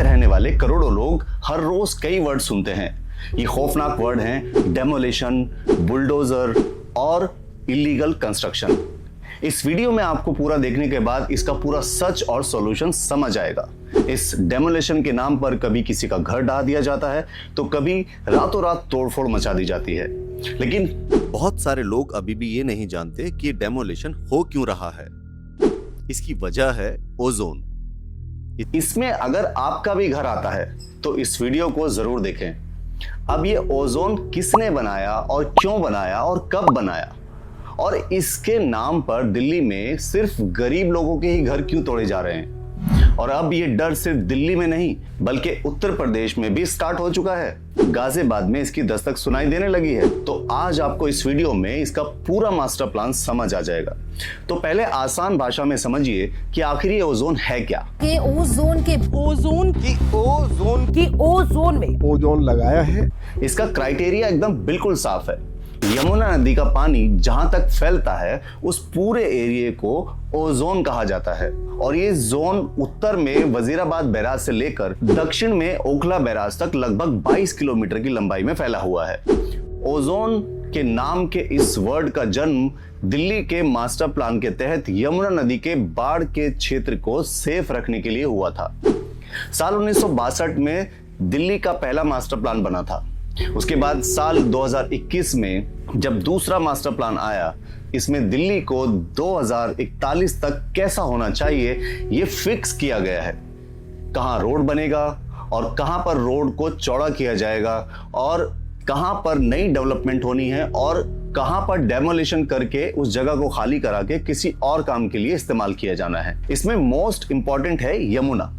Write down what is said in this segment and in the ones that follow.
में रहने वाले करोड़ों लोग हर रोज कई वर्ड सुनते हैं। ये खौफनाक वर्ड हैं डेमोलिशन, बुलडोजर और इलीगल कंस्ट्रक्शन। इस वीडियो में आपको पूरा देखने के बाद इसका पूरा सच और सॉल्यूशन समझ आएगा। इस डेमोलिशन के नाम पर कभी किसी का घर ढा दिया जाता है तो कभी रातों रात तोड़फोड़ मचा दी जाती है, लेकिन बहुत सारे लोग अभी भी ये नहीं जानते कि ये डेमोलिशन हो क्यों रहा है। इसकी वजह है ओजोन। इसमें अगर आपका भी घर आता है तो इस वीडियो को जरूर देखें। अब ये ओजोन किसने बनाया और क्यों बनाया और कब बनाया, और इसके नाम पर दिल्ली में सिर्फ गरीब लोगों के ही घर क्यों तोड़े जा रहे हैं। और अब ये डर सिर्फ दिल्ली में नहीं बल्कि उत्तर प्रदेश में भी स्टार्ट हो चुका है। गाजियाबाद में इसकी दस्तक सुनाई देने लगी है। तो आज आपको इस वीडियो में इसका पूरा मास्टर प्लान समझ आ जाएगा। तो पहले आसान भाषा में समझिए कि आखिर ये ओजोन है क्या। कि ओजोन में ओजोन लगाया है। इसका क्राइटेरिया एकदम बिल्कुल साफ है। यमुना नदी का पानी जहां तक फैलता है उस पूरे एरिया को ओजोन कहा जाता है, और ये जोन उत्तर में वजीराबाद बैराज से लेकर दक्षिण में ओखला बैराज तक लगभग 22 किलोमीटर की लंबाई में फैला हुआ है। ओजोन के नाम के इस वर्ड का जन्म दिल्ली के मास्टर प्लान के तहत यमुना नदी के बाढ़ के क्षेत्र को सेफ रखने के लिए हुआ था। साल 1962 में दिल्ली का पहला मास्टर प्लान बना था। उसके बाद साल 2021 में जब दूसरा मास्टर प्लान आया, इसमें दिल्ली को 2041 तक कैसा होना चाहिए ये फिक्स किया गया है। कहां रोड बनेगा और कहां पर रोड को चौड़ा किया जाएगा, और कहां पर नई डेवलपमेंट होनी है, और कहां पर डेमोलिशन करके उस जगह को खाली करा के किसी और काम के लिए इस्तेमाल किया जाना है। इसमें मोस्ट इंपॉर्टेंट है यमुना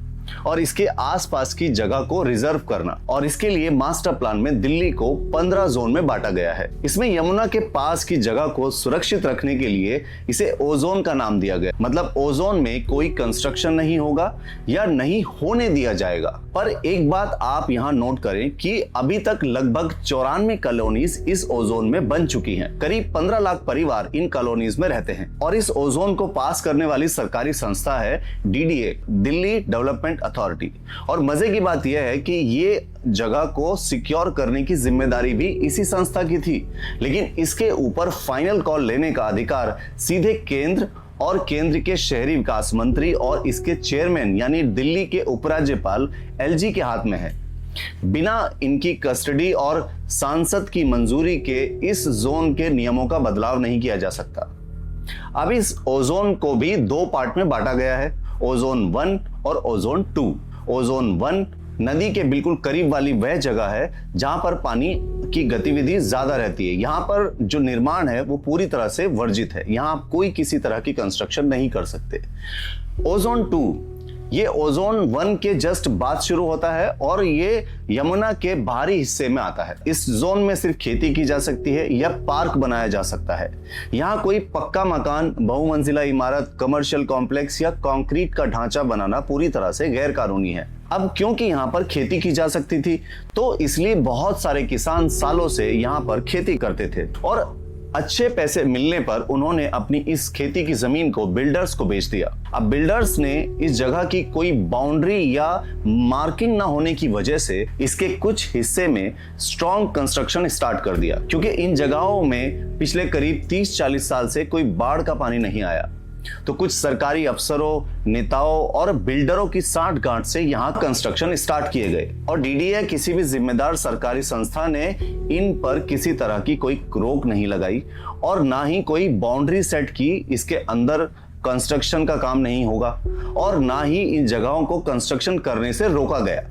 और इसके आसपास की जगह को रिजर्व करना, और इसके लिए मास्टर प्लान में दिल्ली को 15 जोन में बांटा गया है। इसमें यमुना के पास की जगह को सुरक्षित रखने के लिए इसे ओजोन का नाम दिया गया। मतलब ओजोन में कोई कंस्ट्रक्शन नहीं होगा या नहीं होने दिया जाएगा। पर एक बात आप यहाँ नोट करें कि अभी तक लगभग 94 कॉलोनीज इस ओजोन में बन चुकी हैं। करीब 15 लाख परिवार इन कॉलोनीज में रहते हैं, और इस ओजोन को पास करने वाली सरकारी संस्था है DDA, दिल्ली डेवलपमेंट अथॉरिटी। और मजे की बात यह है कि ये जगह को सिक्योर करने की जिम्मेदारी भी इसी संस्था की थी, लेकिन इसके ऊपर फाइनल कॉल लेने का अधिकार सीधे केंद्र और केंद्र के शहरी विकास मंत्री और इसके चेयरमैन यानी दिल्ली के उपराज्यपाल LG के हाथ में है। बिना इनकी कस्टडी और सांसद की मंजूरी के इस जोन के नियमों का बदलाव नहीं किया जा सकता। अब इस ओजोन को भी 2 पार्ट में बांटा गया है, ओजोन 1 और ओजोन 2। ओजोन 1 नदी के बिल्कुल करीब वाली वह जगह है जहां पर पानी की गतिविधि ज्यादा रहती है। यहाँ पर जो निर्माण है वो पूरी तरह से वर्जित है। यहाँ आप कोई किसी तरह की कंस्ट्रक्शन नहीं कर सकते। ओजोन 2 ये ओजोन 1 के जस्ट बाद शुरू होता है और ये यमुना के बाहरी हिस्से में आता है। इस जोन में सिर्फ खेती की जा सकती है या पार्क बनाया जा सकता है। यहाँ कोई पक्का मकान, बहुमंजिला इमारत, कमर्शियल कॉम्प्लेक्स या कंक्रीट का ढांचा बनाना पूरी तरह से गैर कानूनी है। अब क्योंकि यहाँ पर खेती की जा सकती थी तो इसलिए बहुत सारे किसान सालों से यहाँ पर खेती करते थे, और अच्छे पैसे मिलने पर उन्होंने अपनी इस खेती की जमीन को बिल्डर्स को बेच दिया। अब बिल्डर्स ने इस जगह की कोई बाउंड्री या मार्किंग ना होने की वजह से इसके कुछ हिस्से में स्ट्रॉन्ग कंस्ट्रक्शन स्टार्ट कर दिया, क्योंकि इन जगहों में पिछले करीब 30-40 साल से कोई बाढ़ का पानी नहीं आया। तो कुछ सरकारी अफसरों, नेताओं और बिल्डरों की साठगांठ से यहाँ कंस्ट्रक्शन स्टार्ट किए गए, और DDA किसी भी जिम्मेदार सरकारी संस्था ने इन पर किसी तरह की कोई रोक नहीं लगाई और ना ही कोई बाउंड्री सेट की इसके अंदर कंस्ट्रक्शन का काम नहीं होगा, और ना ही इन जगहों को कंस्ट्रक्शन करने से रोका गया।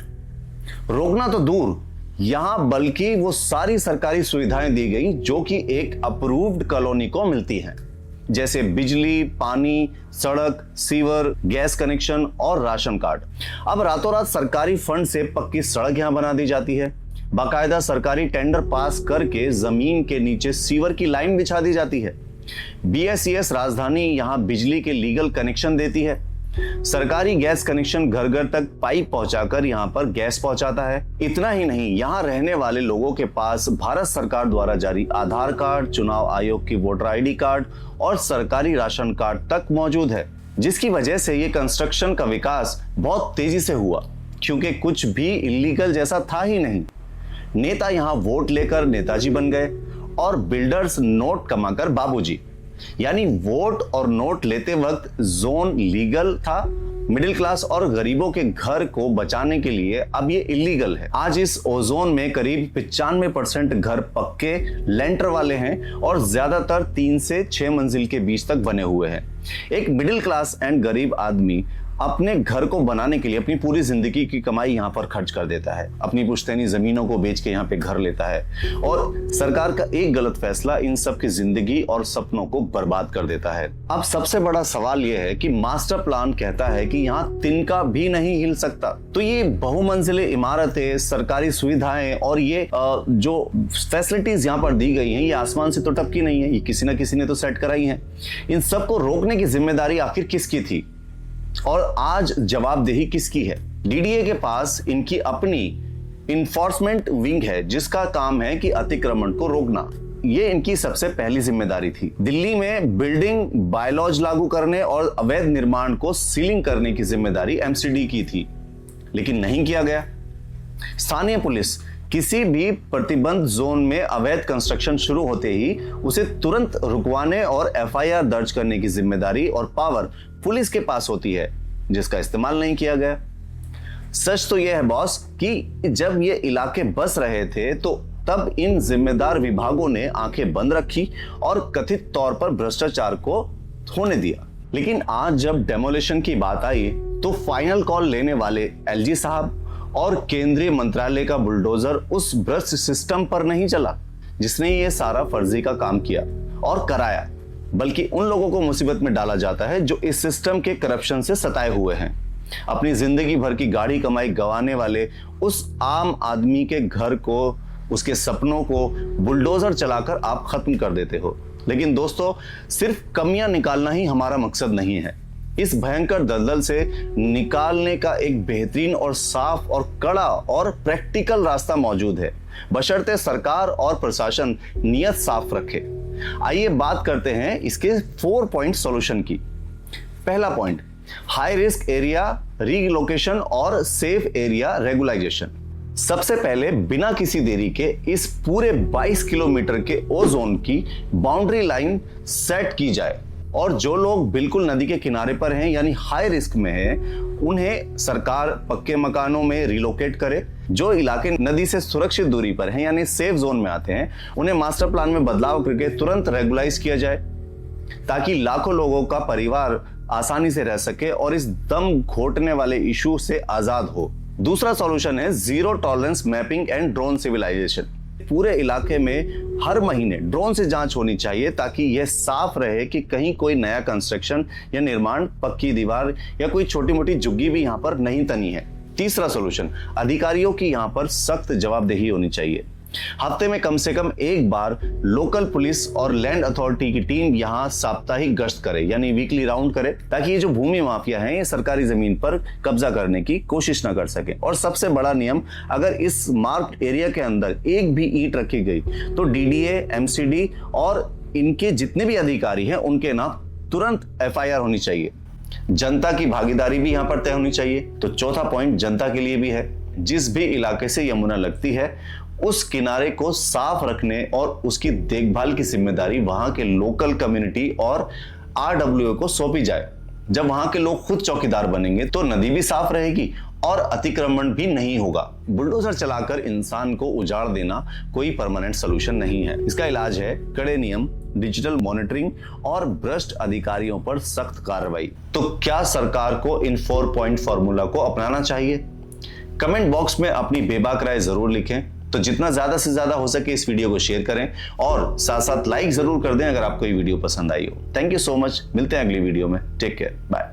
रोकना तो दूर, यहाँ बल्कि वो सारी सरकारी सुविधाएं दी गई जो कि एक अप्रूव्ड कॉलोनी को मिलती हैं, जैसे बिजली, पानी, सड़क, सीवर, गैस कनेक्शन और राशन कार्ड। अब रातों रात सरकारी फंड से पक्की सड़क यहां बना दी जाती है। बाकायदा सरकारी टेंडर पास करके जमीन के नीचे सीवर की लाइन बिछा दी जाती है। BSES राजधानी यहां बिजली के लीगल कनेक्शन देती है। सरकारी गैस कनेक्शन घर घर तक पाइप पहुंचाकर यहां पर गैस पहुंचाता है। इतना ही नहीं, यहां रहने वाले लोगों के पास भारत सरकार द्वारा जारी आधार कार्ड, चुनाव आयोग की वोटर ID कार्ड और सरकारी राशन कार्ड तक मौजूद है, जिसकी वजह से ये कंस्ट्रक्शन का विकास बहुत तेजी से हुआ। क्योंकि कुछ भी इलीगल जैसा था ही नहीं। नेता यहां वोट लेकर नेताजी बन गए और बिल्डर्स नोट कमाकर बाबूजी। यानी वोट और नोट लेते वक्त जोन लीगल था, मिडिल क्लास और गरीबों के घर को बचाने के लिए अब ये इलीगल है। आज इस ओजोन में करीब 95% घर पक्के लेंटर वाले हैं और ज्यादातर 3 से 6 मंजिल के बीच तक बने हुए हैं। एक मिडिल क्लास एंड गरीब आदमी अपने घर को बनाने के लिए अपनी पूरी जिंदगी की कमाई यहाँ पर खर्च कर देता है, अपनी पुश्तैनी जमीनों को बेच के यहाँ पे घर लेता है और सरकार का एक गलत फैसला इन सब की जिंदगी और सपनों को बर्बाद कर देता है। अब सबसे बड़ा सवाल यह है कि मास्टर प्लान कहता है कि यहाँ तिनका भी नहीं हिल सकता, तो ये बहुमंजिले इमारतें, सरकारी सुविधाएं और ये जो फैसिलिटीज यहाँ पर दी गई हैं, ये आसमान से तो टपकी नहीं है, ये किसी ना किसी ने तो सेट कराई है। इन सबको रोकने की जिम्मेदारी आखिर किसकी थी और आज जवाबदेही किसकी है? डीडीए के पास इनकी अपनी इन्फोर्समेंट विंग है जिसका काम है कि अतिक्रमण को रोकना। ये इनकी सबसे पहली जिम्मेदारी थी। दिल्ली में बिल्डिंग बायलॉज लागू करने और अवैध निर्माण को सीलिंग करने की जिम्मेदारी एमसीडी की थी, लेकिन नहीं किया गया। स्थानीय पुलिस किसी भी प्रतिबंध जोन में अवैध कंस्ट्रक्शन शुरू होते ही उसे तुरंत रुकवाने और एफआईआर दर्ज करने की जिम्मेदारी और पावर पुलिस के पास होती है, जिसका इस्तेमाल नहीं किया गया। सच तो यह है बॉस कि जब ये इलाके बस रहे थे तो तब इन जिम्मेदार विभागों ने आंखें बंद रखी और कथित तौर पर भ्रष्टाचार को होने दिया। लेकिन आज जब डेमोलिशन की बात आई तो फाइनल कॉल लेने वाले एलजी साहब और केंद्रीय मंत्रालय का बुलडोजर उस भ्रष्ट सिस्टम पर नहीं चला जिसने ये सारा फर्जी का काम किया और कराया, बल्कि उन लोगों को मुसीबत में डाला जाता है जो इस सिस्टम के करप्शन से सताए हुए हैं। अपनी जिंदगी भर की गाड़ी कमाई गंवाने वाले उस आम आदमी के घर को, उसके सपनों को बुलडोजर चलाकर आप खत्म कर देते हो। लेकिन दोस्तों, सिर्फ कमियां निकालना ही हमारा मकसद नहीं है। इस भयंकर दलदल से निकालने का एक बेहतरीन और साफ और कड़ा और प्रैक्टिकल रास्ता मौजूद है, बशर्ते सरकार और प्रशासन नियत साफ रखे। आइए बात करते हैं इसके 4 पॉइंट सॉल्यूशन की। पहला point, high risk area relocation और सेफ एरिया रेगुलाइजेशन। सबसे पहले बिना किसी देरी के इस पूरे 22 किलोमीटर के ओजोन की बाउंड्री लाइन सेट की जाए और जो लोग बिल्कुल नदी के किनारे पर हैं यानी हाई रिस्क में हैं, उन्हें सरकार पक्के मकानों में रिलोकेट करे। जो इलाके नदी से सुरक्षित दूरी पर हैं यानी सेफ जोन में आते हैं, उन्हें मास्टर प्लान में बदलाव करके तुरंत रेगुलाइज किया जाए ताकि लाखों लोगों का परिवार आसानी से रह सके और इस दम घोटने वाले इशू से आजाद हो। दूसरा सॉल्यूशन है zero tolerance mapping and drone civilization. पूरे इलाके में हर महीने ड्रोन से जांच होनी चाहिए ताकि यह साफ रहे कि कहीं कोई नया कंस्ट्रक्शन या निर्माण, पक्की दीवार या कोई छोटी मोटी झुग्गी भी यहां पर नहीं तनी है। तीसरा सॉल्यूशन, अधिकारियों की यहां पर सख्त जवाबदेही होनी चाहिए। हफ्ते में कम से कम एक बार लोकल पुलिस और लैंड अथॉरिटी की टीम यहां साप्ताहिक गश्त करे यानी वीकली राउंड करे, ताकि ये जो भूमि माफिया हैं ये सरकारी जमीन पर कब्जा करने की कोशिश ना कर सके। और सबसे बड़ा नियम, अगर इस मार्क्ड एरिया के अंदर एक भी ईंट रखी गई तो डीडीए, एमसीडी और इनके जितने भी अधिकारी हैं उनके नाम तुरंत एफआईआर होनी चाहिए। जनता की भागीदारी भी यहां पर तय होनी चाहिए। तो चौथा पॉइंट जनता के लिए भी है। जिस भी इलाके से यमुना लगती है उस किनारे को साफ रखने और उसकी देखभाल की जिम्मेदारी वहां के लोकल कम्युनिटी और आरडब्ल्यूए को सौंपी जाए। जब वहां के लोग खुद चौकीदार बनेंगे तो नदी भी साफ रहेगी और अतिक्रमण भी नहीं होगा। बुलडोजर चलाकर इंसान को उजाड़ देना कोई परमानेंट सलूशन नहीं है। इसका इलाज है कड़े नियम, डिजिटल मॉनिटरिंग और भ्रष्ट अधिकारियों पर सख्त कार्रवाई। तो क्या सरकार को इन 4 पॉइंट फॉर्मूला को अपनाना चाहिए? कमेंट बॉक्स में अपनी बेबाक राय जरूर लिखें। तो जितना ज्यादा से ज्यादा हो सके इस वीडियो को शेयर करें और साथ साथ लाइक जरूर कर दें अगर आपको ये वीडियो पसंद आई हो। Thank you so much. मिलते हैं अगली वीडियो में। Take care, bye.